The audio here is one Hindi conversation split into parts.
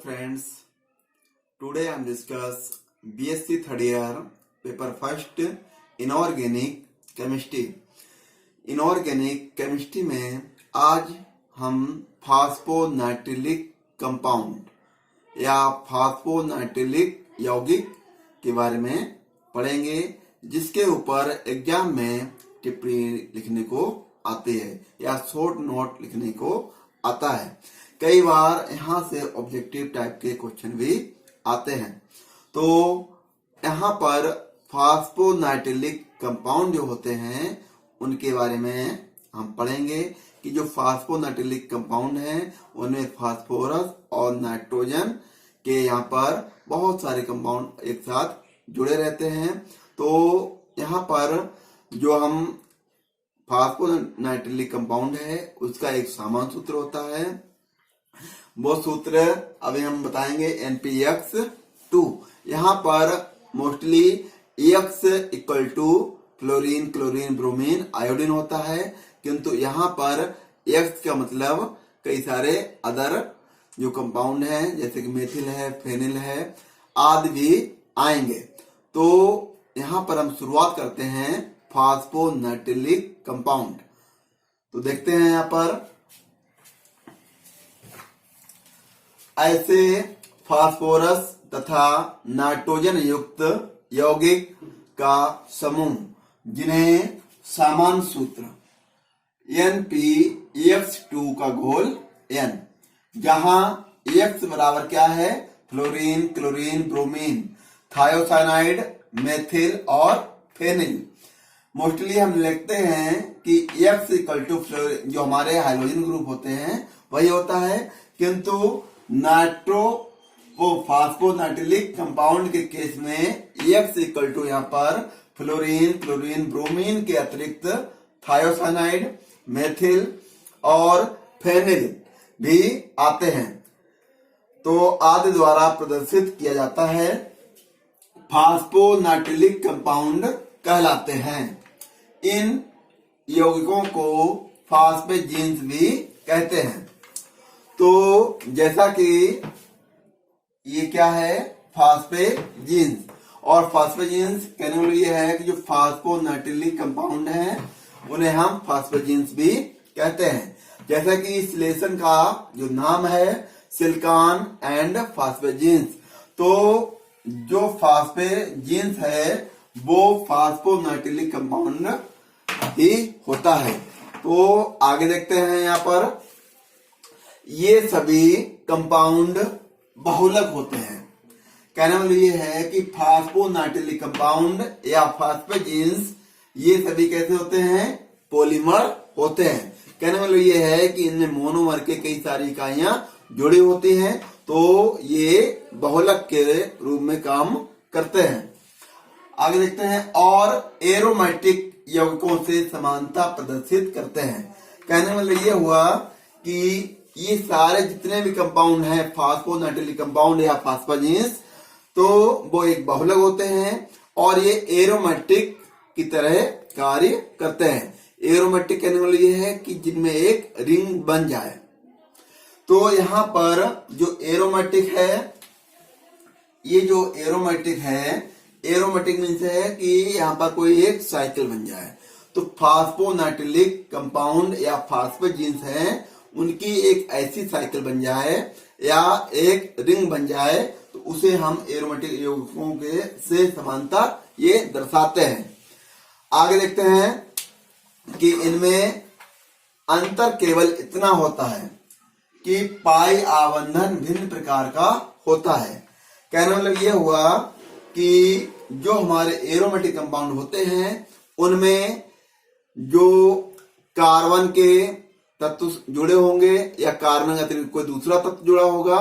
Friends, today I am discuss BSc third year paper first inorganic chemistry. Inorganic chemistry में आज हम फास्फोनाइट्रिलिक कंपाउंड या फास्फोनाइट्रिलिक यौगिक के बारे में पढ़ेंगे, जिसके ऊपर एग्जाम में टिप्पणी लिखने को आती है या शॉर्ट नोट लिखने को आता है। कई बार यहाँ से ऑब्जेक्टिव टाइप के क्वेश्चन भी आते हैं। तो यहाँ पर फास्फोनाइट्रिलिक कंपाउंड जो होते हैं उनके बारे में हम पढ़ेंगे कि जो फास्फोनाइट्रिलिक कंपाउंड हैं उनमें फास्फोरस और नाइट्रोजन के यहाँ पर बहुत सारे कंपाउंड एक साथ जुड़े रहते हैं। तो यहाँ पर जो हम फास्फोनाइट्रिलिक कंपाउंड है उसका एक सामान्य सूत्र होता है। वो सूत्र अभी हम बताएंगे NPX2। यहाँ पर mostly X equal to fluorine, chlorine, bromine, iodine होता है, किंतु यहाँ पर X का मतलब कई सारे अदर जो कंपाउंड हैं जैसे कि मेथिल है, फेनिल है आदि भी आएंगे। तो यहाँ पर हम शुरुआत करते हैं फास्फोनाइट्रिलिक कंपाउंड। तो देखते हैं यहाँ पर ऐसे फास्फोरस तथा नाइट्रोजन युक्त यौगिक का समूह जिन्हें सामान्य सूत्र NPX2 का घोल N, जहां X बराबर क्या है, fluorine, chlorine, bromine, thiocyanide, methyl और फेनिल। मोस्टली हम लिखते हैं कि X इक्वल टू फ्लोरीन, जो हमारे हाइड्रोजन ग्रुप होते हैं वही होता है, किंतु नाइट्रो वो फास्फोनाइट्रिलिक कंपाउंड के केस में X इक्वल टू यहाँ पर फ्लोरीन, क्लोरीन, ब्रोमीन के अतिरिक्त थायोसाइनाइड, मेथिल और फेनिल भी आते हैं। तो आदि द्वारा प्रदर्शित किया जाता है, फास्फोनाइट्रिलिक कंपाउंड कहलाते हैं। इन यौगिकों को फास्फेजीन्स भी कहते हैं। तो जैसा कि ये क्या है, फास्फेजीन्स, और फास्फेजीन्स कहने वाला ये है कि जो फास्फोनाइट्रिलिक कंपाउंड हैं उन्हें हम फास्फेजीन्स भी कहते हैं। जैसा कि इस लेसन का जो नाम है सिलिकॉन एंड फास्फेजीन्स, तो जो फास्फेजीन्स है वो फास्फोनाइट्रिलिक कंपाउंड ही होता है। तो आगे देखते हैं यहाँ पर ये सभी कंपाउंड बहुलक होते हैं। कहने वाला ये है कि फास्फोनाइट्रिलिक कंपाउंड या फास्फेजीन्स ये सभी कैसे होते हैं, पॉलीमर होते हैं। कहने वाला ये है कि इनमें मोनोमर के कई सारी इकाइयां जुड़ी होती हैं, तो ये बहुलक के रूप में काम करते हैं। आगे देखते हैं, और एरोमेटिक यौगिकों से समानता प्रदर्शित करते हैं। कहने वाला ये हुआ कि ये सारे जितने भी कंपाउंड हैं फास्फोनाइट्रिलिक कंपाउंड या फास्फेजीन्स, तो वो एक बहुलक होते हैं और ये एरोमेटिक की तरह कार्य करते हैं। एरोमेटिक कहने वाला ये है कि जिनमें एक रिंग बन जाए। तो यहाँ पर जो एरोमेटिक है, ये जो एरोमेटिक है, एरोमेटिक मीन्स है कि यहाँ पर कोई एक साइकिल बन जाए। तो फास्फोनाइट्रिलिक कंपाउंड या फास्फेजीन्स हैं, उनकी एक ऐसी साइकिल बन जाए या एक रिंग बन जाए तो उसे हम एरोमेटिक यौगिकों के से समानता ये दर्शाते हैं। आगे देखते हैं कि इनमें अंतर केवल इतना होता है कि पाई आबंधन भिन्न प्रकार का होता है। कहने मतलब ये हुआ कि जो हमारे एरोमेटिक कंपाउंड होते हैं उनमें जो कार्बन के तत्व जुड़े होंगे या कार्बन का अतिरिक्त कोई दूसरा तत्व जुड़ा होगा,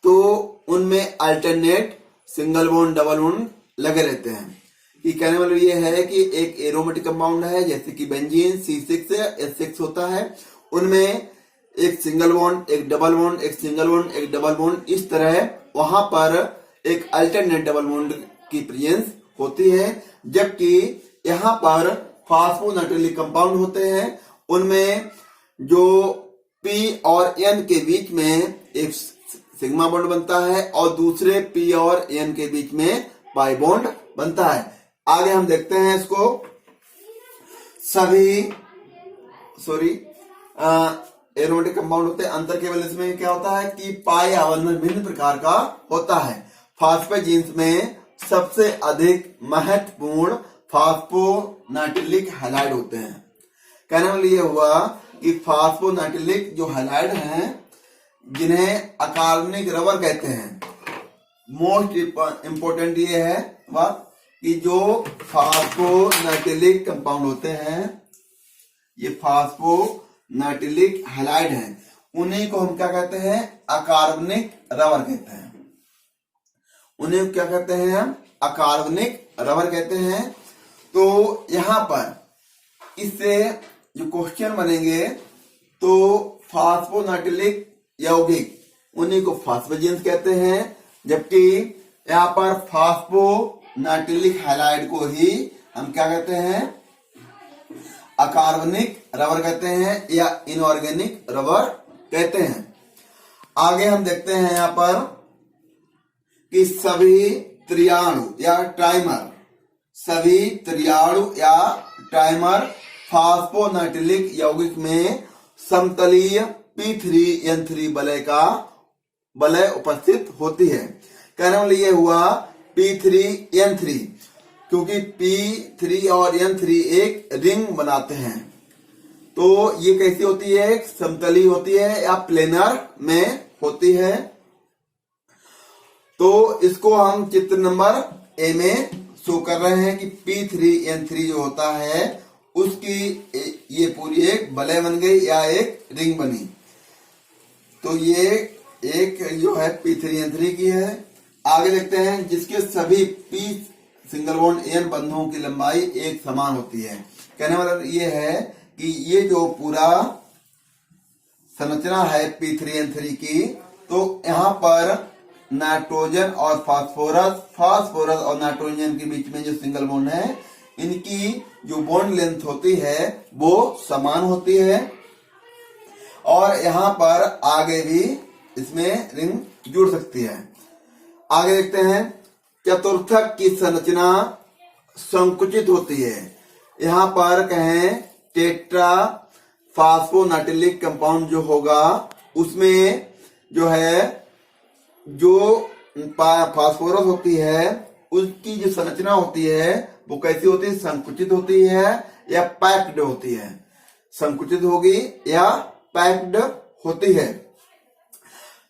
तो उनमें alternate single bond, double bond लगे रहते हैं। ये कहने वाला ये है कि एक एरोमेटिक कंपाउंड है जैसे कि बेंजीन C6 या S6 होता है, उनमें एक सिंगल बॉन्ड, एक डबल बॉन्ड, एक सिंगल बॉन्ड, एक डबल बॉन्ड, इस तरह वहां पर एक अल्टरनेट डबल बॉन्ड की प्रेजेंस होती है। जबकि यहाँ पर फास्फोनाइट्रिलिक कंपाउंड होते हैं, उनमें जो P और N के बीच में एक सिग्मा बॉन्ड बनता है और दूसरे P और N के बीच में पाई बॉन्ड बनता है। आगे हम देखते हैं इसको। सभी एरोमेटिक कंपाउंड होते हैं, अंतर केवल इसमें क्या होता है कि पाई आबंधन भिन्न प्रकार का होता है। फॉस्फेजीन्स में सबसे अधिक महत्वपूर्ण फॉस्फोनाइट्रिलिक हैलाइड होते हैं। कहने वाला ये हुआ कि फॉस्फोनाइट्रिलिक जो हैलाइड हैं, जिन्हें अकार्बनिक रबर कहते हैं, मोस्ट इंपोर्टेंट ये है बात कि जो फॉस्फोनाइट्रिलिक कंपाउंड होते हैं, ये फॉस्फोनाइट्रिलिक हैलाइड हैं, उन्हीं को हम क्या कहते हैं? अकार्बनिक रबर कहते हैं। उन्हें क्या कहते हैं हम? अकार्बनिक रबर कहते हैं। तो यहां पर इससे जो क्वेश्चन बनेंगे, तो फॉस्फोनाइट्रिलिक यौगिक उन्हीं को फॉस्फेजीन्स कहते हैं, जबकि यहाँ पर फॉस्फोनाइट्रिलिक हैलाइड को ही हम क्या कहते हैं? अकार्बनिक रबर कहते हैं या इनऑर्गेनिक रबर कहते हैं। आगे हम देखते हैं यहाँ पर कि सभी त्रियाणु या ट्राइमर फॉस्फोनाइट्रिलिक यौगिक में समतलीय P3N3 वलय उपस्थित होती है। कहने वाला ये हुआ P3N3, क्योंकि P3 और N3 एक रिंग बनाते हैं। तो ये कैसी होती है? समतली होती है या प्लेनर में होती है। तो इसको हम चित्र नंबर ए में शो कर रहे हैं कि P3N3 जो होता है, उसकी ये पूरी एक वलय बन गई या एक रिंग बनी। तो ये एक जो है P3N3 की है। आगे देखते हैं, जिसके सभी P सिंगल बॉन्ड N बंधों की लंबाई एक समान होती है। कहने वाला ये है कि ये जो पूरा संरचना है P3N3 की, तो यहाँ पर नाइट्रोजन और फास्फोरस और नाइट्रोजन के बीच में जो सिंगल बॉन्ड है, इनकी जो बॉन्ड लेंथ होती है वो समान होती है। और यहाँ पर आगे भी इसमें रिंग जुड़ सकती है। आगे देखते हैं, चतुर्थक की संरचना संकुचित होती है। यहाँ पर कहें टेट्रा फॉस्फोनाइट्रिलिक कंपाउंड जो होगा, उसमें जो है जो फास्फोरस होती है, उसकी जो संरचना होती है वो कैसी होती है? संकुचित होती है या पैक्ड होती है? संकुचित होगी या पैक्ड होती है।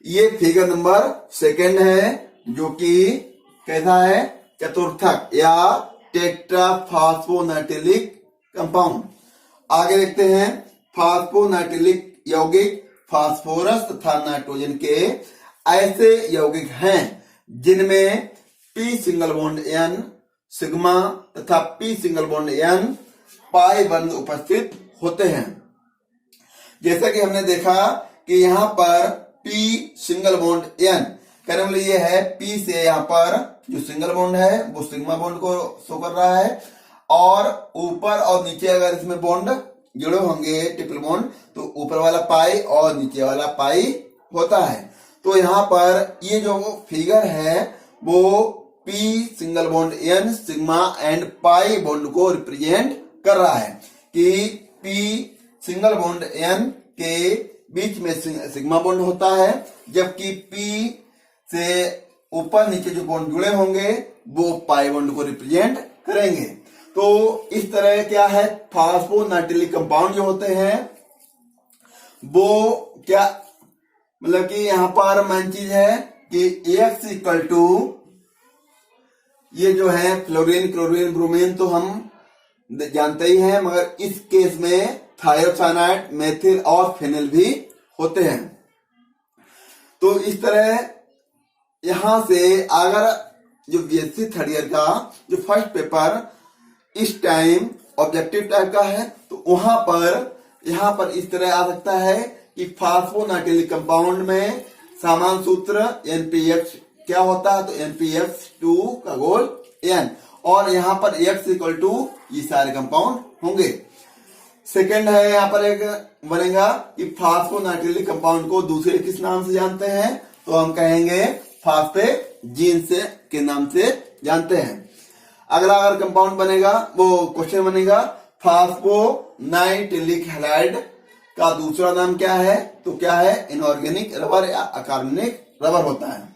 ये फिगर नंबर 2 है, जो कि कैसा है? चतुर्थक या टेट्रा फॉस्फोनाइट्रिलिक कंपाउंड। आगे देखते हैं, फॉस्फोनाइट्रिलिक यौगिक फास्फोरस तथा नाइट्रोजन के ऐसे यौगिक हैं जिनमें P single bond N sigma तथा P सिंगल बॉन्ड N पाई बंध उपस्थित होते हैं। जैसा कि हमने देखा कि यहाँ पर P सिंगल बॉन्ड N, कहने वाला ये है P से यहाँ पर जो सिंगल बॉन्ड है वो सिग्मा बॉन्ड को शो कर रहा है, और ऊपर और नीचे अगर इसमें बॉन्ड जुड़े होंगे ट्रिपल बॉन्ड, तो ऊपर वाला पाई और नीचे वाला पाई होता है। तो यहाँ पर ये जो फिगर है वो P single bond N sigma and pi bond को रिप्रेजेंट कर रहा है कि P सिंगल बॉन्ड N के बीच में सिग्मा बॉन्ड होता है, जबकि P से ऊपर नीचे जो बॉन्ड जुड़े होंगे वो पाई बॉन्ड को रिप्रेजेंट करेंगे। तो इस तरह क्या है, फॉस्फोनाइट्रिलिक कंपाउंड जो होते हैं वो क्या मतलब कि यहाँ पर मेन चीज है कि X इक्वल टू ये जो है फ्लोरीन, क्लोरीन, ब्रोमीन तो हम जानते ही हैं, मगर इस केस में थायोसाइनाइड, मेथिल और फेनिल भी होते हैं। तो इस तरह यहां से अगर जो बीएससी थर्ड ईयर का जो फर्स्ट पेपर इस टाइम ऑब्जेक्टिव टाइप का है, तो वहां पर यहाँ पर इस तरह आ सकता है कि फॉस्फोनाइट्रिलिक कंपाउंड में समान सूत्र NPX क्या होता है, तो NPX2 का गोल N, और यहाँ पर X इक्वल टू ये सारे कंपाउंड होंगे। सेकंड है यहाँ पर एक बनेगा कि फॉस्फोनाइट्रिलिक कंपाउंड को दूसरे किस नाम से जानते हैं, तो हम कहेंगे फास्फेजीन्स के नाम से जानते हैं। अगला अगर कंपाउंड बनेगा, वो क्वेश्चन बनेगा, फास्फोनाइट्रिलिक हैलाइड का दूसरा नाम क्या है? तो क्या है? इनऑर्गेनिक रबर या अकार्बनिक रबर होता है।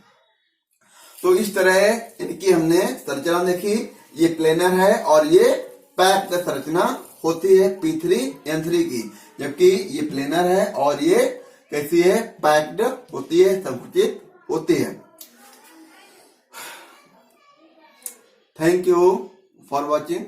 तो इस तरह इनकी हमने संरचना देखी। ये प्लेनर है और ये पैक्ड संरचना होती है P3N3 की, जबकि ये प्लेनर है और ये कैसी है? पैक्ड होती है, संकुचित होती है। Thank you for watching.